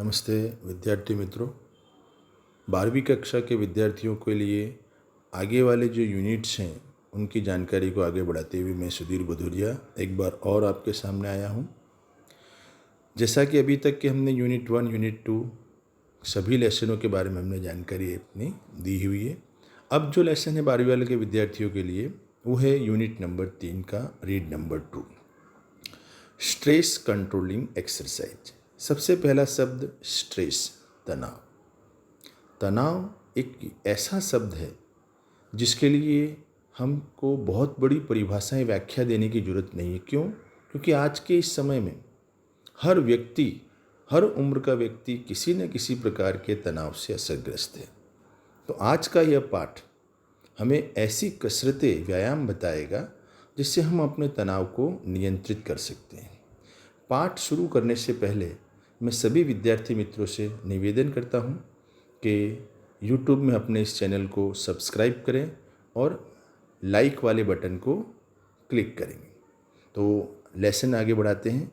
नमस्ते विद्यार्थी मित्रों। 12वीं कक्षा के विद्यार्थियों के लिए आगे वाले जो यूनिट्स हैं उनकी जानकारी को आगे बढ़ाते हुए मैं सुधीर भदौरिया एक बार और आपके सामने आया हूं। जैसा कि अभी तक के हमने यूनिट 1, यूनिट 2 सभी लेसनों के बारे में हमने जानकारी अपनी दी हुई है। अब जो लेसन है 12वीं वाले के विद्यार्थियों के लिए वो है यूनिट नंबर 3 का read number 2, stress controlling exercise. सबसे पहला शब्द स्ट्रेस, तनाव। तनाव एक ऐसा शब्द है जिसके लिए हमको बहुत बड़ी परिभाषाएं, व्याख्या देने की जरूरत नहीं है। क्यों? क्योंकि आज के इस समय में हर व्यक्ति, हर उम्र का व्यक्ति किसी न किसी प्रकार के तनाव से असरग्रस्त है। तो आज का यह पाठ हमें ऐसी कसरतें, व्यायाम बताएगा जिससे हम अपने तनाव को नियंत्रित कर सकते हैं। पाठ शुरू करने से पहले मैं सभी विद्यार्थी मित्रों से निवेदन करता हूं कि YouTube में अपने इस चैनल को सब्सक्राइब करें और लाइक वाले बटन को क्लिक करेंगे। तो लेसन आगे बढ़ाते हैं।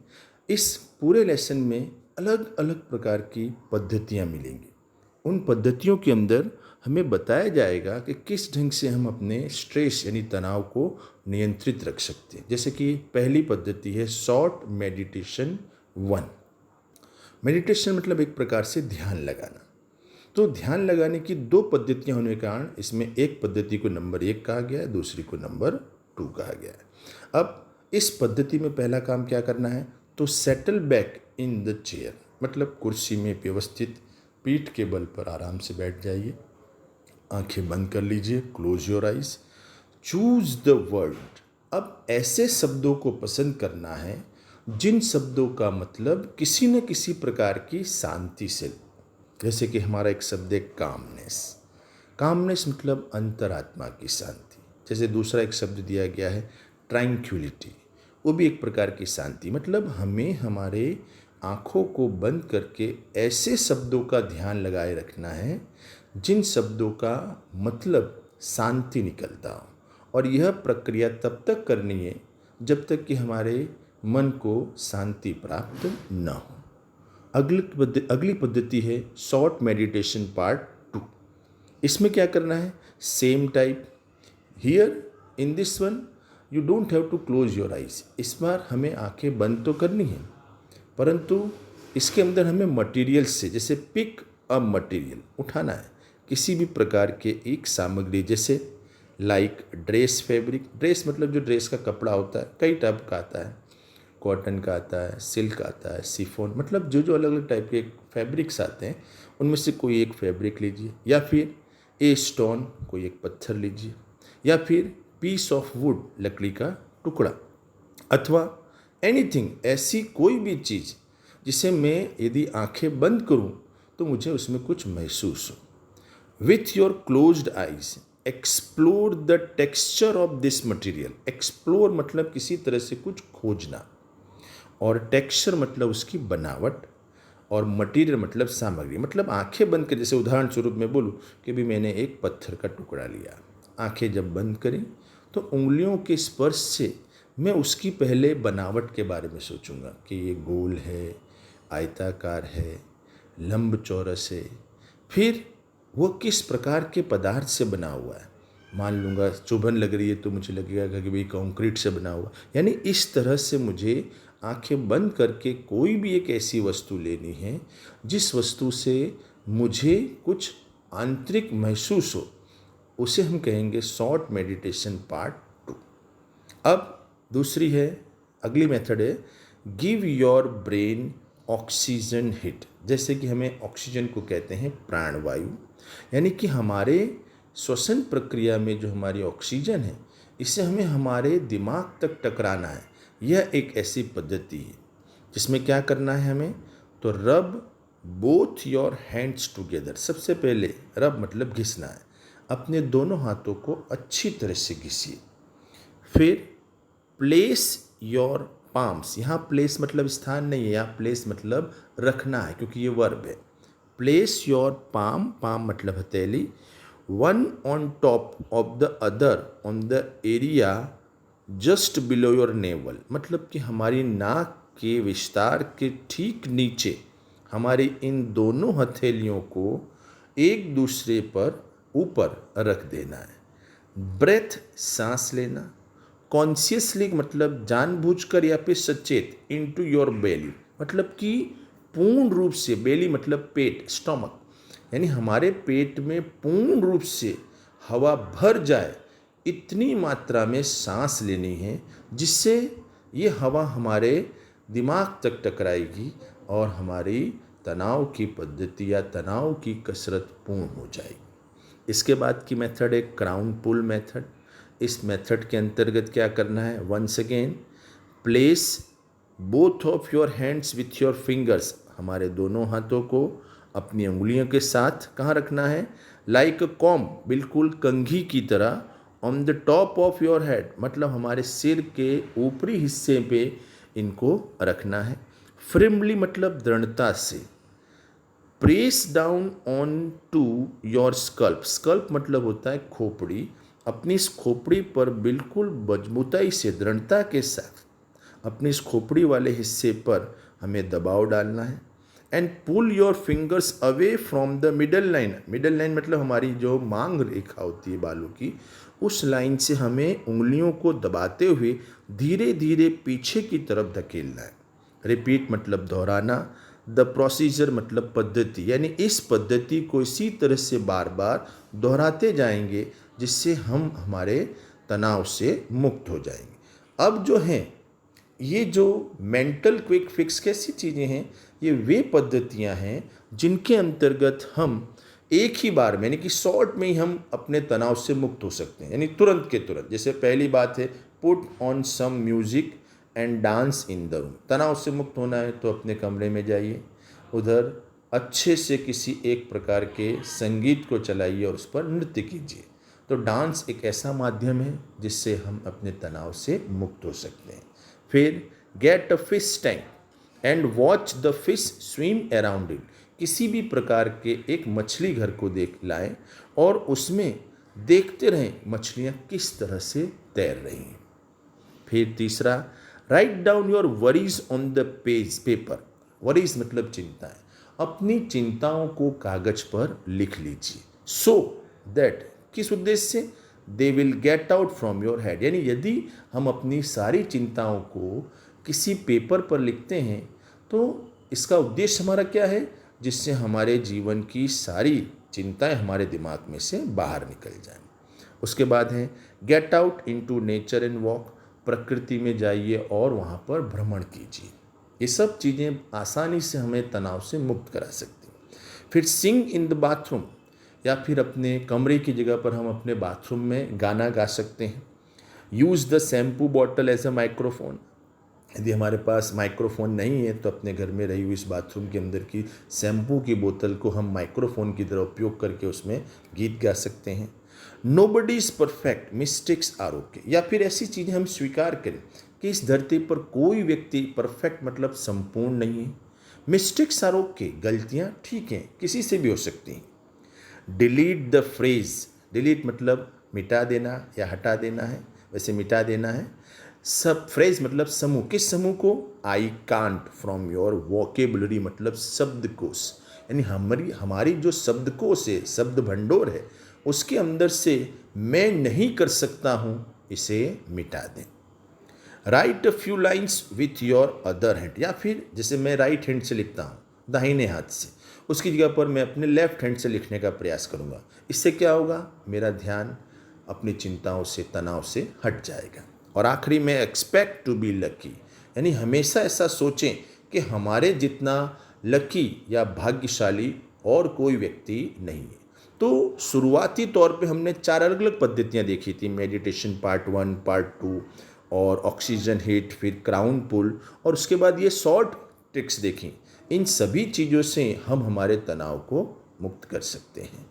इस पूरे लेसन में अलग अलग प्रकार की पद्धतियां मिलेंगी। उन पद्धतियों के अंदर हमें बताया जाएगा कि किस ढंग से हम अपने स्ट्रेस यानी तनाव को नियंत्रित रख सकते हैं। जैसे कि पहली पद्धति है शॉर्ट मेडिटेशन 1। मेडिटेशन मतलब एक प्रकार से ध्यान लगाना। तो ध्यान लगाने की दो पद्धतियां होने के कारण इसमें एक पद्धति को नंबर 1 कहा गया है, दूसरी को नंबर 2 कहा गया है। अब इस पद्धति में पहला काम क्या करना है, तो settle back in the chair, मतलब कुर्सी में व्यवस्थित पीठ के बल पर आराम से बैठ जाइए, आंखें बंद कर लीजिए, close your eyes, choose the word. अब ऐसे शब्दों को पसंद करना है जिन शब्दों का मतलब किसी न किसी प्रकार की शांति से, जैसे कि हमारा एक शब्द है कामनेस। कामनेस मतलब अंतरात्मा की शांति। जैसे दूसरा एक शब्द दिया गया है ट्रैंक्विलिटी, वो भी एक प्रकार की शांति। मतलब हमें हमारे आँखों को बंद करके ऐसे शब्दों का ध्यान लगाए रखना है जिन शब्दों का मतलब शांति निकलता हो। और यह प्रक्रिया तब तक करनी है जब तक कि हमारे मन को शांति प्राप्त न हो। अगली पद्धति है शॉर्ट मेडिटेशन पार्ट 2। इसमें क्या करना है, same type here in this one you don't have to close your eyes. इस बार हमें आंखें बंद तो करनी है, परंतु इसके अंदर हमें मटेरियल से, जैसे पिक अ मटेरियल, उठाना है किसी भी प्रकार के एक सामग्री, जैसे लाइक ड्रेस, फैब्रिक। ड्रेस मतलब जो ड्रेस का कपड़ा होता है, कई टाइप का आता है, कॉटन का आता है, सिल्क आता है, शिफॉन, मतलब जो जो अलग अलग टाइप के फैब्रिक्स आते हैं उनमें से कोई एक फैब्रिक लीजिए, या फिर ए स्टोन, कोई एक पत्थर लीजिए, या फिर पीस ऑफ वुड, लकड़ी का टुकड़ा, अथवा एनीथिंग, ऐसी कोई भी चीज़ जिसे मैं यदि आंखें बंद करूं तो मुझे उसमें कुछ महसूस हो। With your closed eyes explore the texture of this material. Explore मतलब किसी तरह से कुछ खोजना, और टेक्सचर मतलब उसकी बनावट, और मटेरियल मतलब सामग्री। मतलब आंखें बंद कर, जैसे उदाहरण स्वरूप मैं बोलूँ कि भी मैंने एक पत्थर का टुकड़ा लिया, आंखें जब बंद करें तो उंगलियों के स्पर्श से मैं उसकी पहले बनावट के बारे में सोचूंगा कि ये गोल है, आयताकार है, लंब चौरस है, फिर वो किस प्रकार के पदार्थ से बना हुआ है। मान लूँगा चुभन लग रही है तो मुझे लगेगा कि भाई कंक्रीट से बना हुआ। यानी इस तरह से मुझे आंखें बंद करके कोई भी एक ऐसी वस्तु लेनी है जिस वस्तु से मुझे कुछ आंतरिक महसूस हो, उसे हम कहेंगे शॉर्ट मेडिटेशन पार्ट 2। अब दूसरी है, अगली मेथड है give your brain oxygen hit. जैसे कि हमें ऑक्सीजन को कहते हैं प्राणवायु, यानी कि हमारे श्वसन प्रक्रिया में जो हमारी ऑक्सीजन है इसे हमें हमारे दिमाग तक टकराना है। यह एक ऐसी पद्धति है जिसमें क्या करना है हमें, तो रब बोथ योर हैंड्स टुगेदर। सबसे पहले रब मतलब घिसना है, अपने दोनों हाथों को अच्छी तरह से घिसिए। फिर प्लेस योर पाम्स, यहाँ प्लेस मतलब स्थान नहीं है, यहाँ प्लेस मतलब रखना है क्योंकि ये वर्ब है। प्लेस योर पाम, पाम मतलब हथेली, one on top of the other on the area just below your naval. मतलब कि हमारी नाक के विस्तार के ठीक नीचे हमारी इन दोनों हथेलियों को एक दूसरे पर ऊपर रख देना है। ब्रेथ, सांस लेना। कॉन्शियसली मतलब जानबूझकर या फिर सचेत, इनटू योर बेली मतलब कि पूर्ण रूप से, बेली मतलब पेट, स्टमक, यानी हमारे पेट में पूर्ण रूप से हवा भर जाए इतनी मात्रा में सांस लेनी है, जिससे ये हवा हमारे दिमाग तक टकराएगी और हमारी तनाव की पद्धति या तनाव की कसरत पूर्ण हो जाएगी। इसके बाद की मेथड है क्राउन पुल मेथड। इस मेथड के अंतर्गत क्या करना है? Once again, place both of your hands with your fingers, हमारे दोनों हाथों को अपनी उंगलियों के साथ कहाँ रखना है? लाइक अ कॉम्ब, बिल्कुल कंघी की तरह। On the top of your head मतलब हमारे सिर के ऊपरी हिस्से पे इनको रखना है। फ्रिमली मतलब दृढ़ता से। Press down on to your scalp, scalp मतलब होता है खोपड़ी, अपनी इस खोपड़ी पर बिल्कुल मजबूताई से, दृढ़ता के साथ अपनी इस खोपड़ी वाले हिस्से पर हमें दबाव डालना है। And pull your fingers away from the middle line, middle line मतलब हमारी जो मांग रेखा होती है बालों की, उस लाइन से हमें उंगलियों को दबाते हुए धीरे धीरे पीछे की तरफ धकेलना है। रिपीट मतलब दोहराना। द प्रोसीजर मतलब पद्धति, यानी इस पद्धति को इसी तरह से बार बार दोहराते जाएंगे, जिससे हम हमारे तनाव से मुक्त हो जाएंगे। अब जो हैं ये जो मेंटल क्विक फिक्स कैसी चीज़ें हैं, ये वे पद्धतियां हैं जिनके अंतर्गत हम एक ही बार में, यानी कि शॉर्ट में ही हम अपने तनाव से मुक्त हो सकते हैं, यानी तुरंत के तुरंत। जैसे पहली बात है, put on some music and dance in the room. तनाव से मुक्त होना है तो अपने कमरे में जाइए, उधर अच्छे से किसी एक प्रकार के संगीत को चलाइए और उस पर नृत्य कीजिए। तो डांस एक ऐसा माध्यम है जिससे हम अपने तनाव से मुक्त हो सकते हैं। फिर get a fish tank and watch the fish swim around it, किसी भी प्रकार के एक मछली घर को देख लाएं और उसमें देखते रहें मछलियाँ किस तरह से तैर रही हैं। फिर तीसरा, write down your worries on the paper. Worries मतलब चिंताएं, अपनी चिंताओं को कागज पर लिख लीजिए। सो दैट, किस उद्देश्य से? They will get out from your head, यानी यदि हम अपनी सारी चिंताओं को किसी पेपर पर लिखते हैं तो इसका उद्देश्य हमारा क्या है? जिससे हमारे जीवन की सारी चिंताएं हमारे दिमाग में से बाहर निकल जाएं। उसके बाद है get out into nature and walk, प्रकृति में जाइए और वहाँ पर भ्रमण कीजिए। ये सब चीज़ें आसानी से हमें तनाव से मुक्त करा सकती हैं। फिर सिंग इन द बाथरूम, या फिर अपने कमरे की जगह पर हम अपने बाथरूम में गाना गा सकते हैं। Use the shampoo bottle as a microphone, यदि हमारे पास माइक्रोफोन नहीं है तो अपने घर में रही हुई इस बाथरूम के अंदर की शैम्पू की बोतल को हम माइक्रोफोन की तरह उपयोग करके उसमें गीत गा सकते हैं। Nobody is perfect, mistakes are okay, या फिर ऐसी चीज़ें हम स्वीकार करें कि इस धरती पर कोई व्यक्ति परफेक्ट मतलब संपूर्ण नहीं है। मिस्टेक्स आर ओके, गलतियाँ ठीक हैं, किसी से भी हो सकती हैं। डिलीट द फ्रेज, डिलीट मतलब मिटा देना या हटा देना है, वैसे मिटा देना है। सब फ्रेज मतलब समूह, किस समूह को? I can't from your vocabulary मतलब शब्दकोश, यानी हमारी जो शब्दकोश है, शब्द भंडोर है, उसके अंदर से मैं नहीं कर सकता हूँ, इसे मिटा दें। Right a few lines with your other hand, या फिर जैसे मैं राइट हैंड से लिखता हूँ दाहिने हाथ से, उसकी जगह पर मैं अपने लेफ्ट हैंड से लिखने का प्रयास करूँगा। इससे क्या होगा? मेरा ध्यान अपनी चिंताओं से, तनाव से हट जाएगा। और आखिरी में एक्सपेक्ट टू बी लकी, यानी हमेशा ऐसा सोचें कि हमारे जितना लकी या भाग्यशाली और कोई व्यक्ति नहीं है। तो शुरुआती तौर पे हमने 4 अलग अलग पद्धतियाँ देखी थी, मेडिटेशन पार्ट 1, पार्ट 2 और ऑक्सीजन हिट, फिर क्राउन पुल, और उसके बाद ये शॉर्ट ट्रिक्स देखी। इन सभी चीज़ों से हम हमारे तनाव को मुक्त कर सकते हैं।